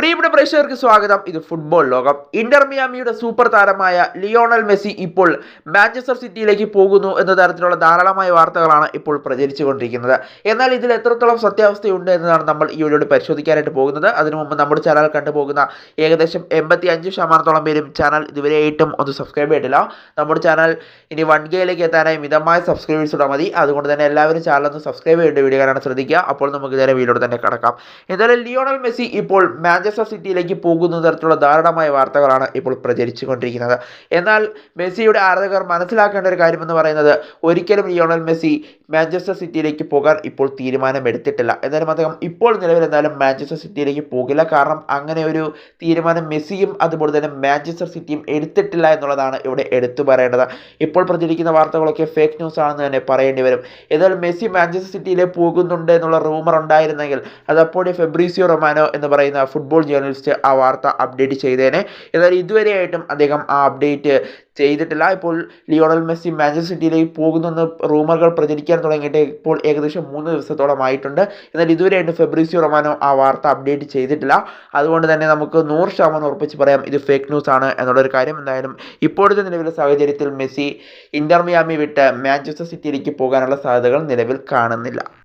പ്രിയപ്പെട്ട പ്രേക്ഷകർക്ക് സ്വാഗതം. ഇത് ഫുട്ബോൾ ലോകം. ഇന്റർ മിയാമിയുടെ സൂപ്പർ താരമായ ലിയോണൽ മെസ്സി ഇപ്പോൾ മാഞ്ചസ്റ്റർ സിറ്റിയിലേക്ക് പോകുന്നു എന്ന തരത്തിലുള്ള ധാരാളമായ വാർത്തകളാണ് ഇപ്പോൾ പ്രചരിച്ചുകൊണ്ടിരിക്കുന്നത്. എന്നാൽ ഇതിൽ എത്രത്തോളം സത്യാവസ്ഥയുണ്ട് എന്നതാണ് നമ്മൾ ഈ വീഡിയോയിൽ പരിശോധിക്കാനായിട്ട് പോകുന്നത്. അതിനു മുമ്പ് നമ്മുടെ ചാനൽ കണ്ടുപോകുന്ന ഏകദേശം 85% പേരും ചാനൽ ഇതുവരെയായിട്ടും ഒന്ന് സബ്സ്ക്രൈബ് ചെയ്തിട്ടില്ല. നമ്മുടെ ചാനൽ ഇനി 1Kയിലേക്ക് എത്താനായി മിതമായ സബ്സ്ക്രൈബേഴ്സ് ഇടാൻ മതി. അതുകൊണ്ട് തന്നെ എല്ലാവരും ചാനൽ ഒന്ന് സബ്സ്ക്രൈബ് ചെയ്യേണ്ട വീഡിയോ കാണാൻ ശ്രദ്ധിക്കുക. അപ്പോൾ നമുക്ക് ഇതേ വീഡിയോ തന്നെ കടക്കാം. എന്തായാലും ലിയോണൽ മെസ്സി ഇപ്പോൾ മാഞ്ചസ്റ്റർ സിറ്റിയിലേക്ക് പോകുന്ന തരത്തിലുള്ള ധാരാളമായ വാർത്തകളാണ് ഇപ്പോൾ പ്രചരിച്ചുകൊണ്ടിരിക്കുന്നത്. എന്നാൽ മെസ്സിയുടെ ആരാധകർ മനസ്സിലാക്കേണ്ട ഒരു കാര്യമെന്ന് പറയുന്നത് ഒരിക്കലും ലിയോണൽ മെസ്സി മാഞ്ചസ്റ്റർ സിറ്റിയിലേക്ക് പോകാൻ ഇപ്പോൾ തീരുമാനമെടുത്തിട്ടില്ല. എന്നാലും അദ്ദേഹം ഇപ്പോൾ നിലവിൽ എന്തായാലും മാഞ്ചസ്റ്റർ സിറ്റിയിലേക്ക് പോകില്ല. കാരണം അങ്ങനെ ഒരു തീരുമാനം മെസ്സിയും അതുപോലെ തന്നെ മാഞ്ചസ്റ്റർ സിറ്റിയും എടുത്തിട്ടില്ല എന്നുള്ളതാണ് ഇവിടെ എടുത്തു പറയേണ്ടത്. ഇപ്പോൾ പ്രചരിക്കുന്ന വാർത്തകളൊക്കെ ഫേക്ക് ന്യൂസ് ആണെന്ന് തന്നെ പറയേണ്ടി വരും. എന്നാൽ മെസ്സി മാഞ്ചസ്റ്റർ സിറ്റിയിലേക്ക് പോകുന്നുണ്ട് എന്നുള്ള റൂമർ ഉണ്ടായിരുന്നെങ്കിൽ അതപ്പോൾ ഫെബ്രീസിയോ റൊമാനോ എന്ന് പറയുന്ന ഫുട്ബോൾ ജേർണലിസ്റ്റ് ആ വാർത്ത അപ്ഡേറ്റ് ചെയ്തേനെ. എന്നാൽ ഇതുവരെയായിട്ടും അദ്ദേഹം ആ അപ്ഡേറ്റ് ചെയ്തിട്ടില്ല. ഇപ്പോൾ ലിയോണൽ മെസ്സി മാഞ്ചസ്റ്റർ സിറ്റിയിലേക്ക് പോകുന്നെന്ന് റൂമറുകൾ പ്രചരിക്കാൻ തുടങ്ങിയിട്ട് ഇപ്പോൾ ഏകദേശം 3 ദിവസത്തോളം ആയിട്ടുണ്ട്. എന്നാൽ ഇതുവരെയായിട്ട് ഫെബ്രീസിയോ റൊമാനോ ആ വാർത്ത അപ്ഡേറ്റ് ചെയ്തിട്ടില്ല. അതുകൊണ്ട് തന്നെ നമുക്ക് 100% ഉറപ്പിച്ച് പറയാം ഇത് ഫേക്ക് ന്യൂസ് ആണ് എന്നുള്ളൊരു കാര്യം. എന്തായാലും ഇപ്പോഴത്തെ നിലവിലെ സാഹചര്യത്തിൽ മെസ്സി ഇന്റർ മിയാമി വിട്ട് മാഞ്ചസ്റ്റർ സിറ്റിയിലേക്ക് പോകാനുള്ള സാധ്യതകൾ നിലവിൽ കാണുന്നില്ല.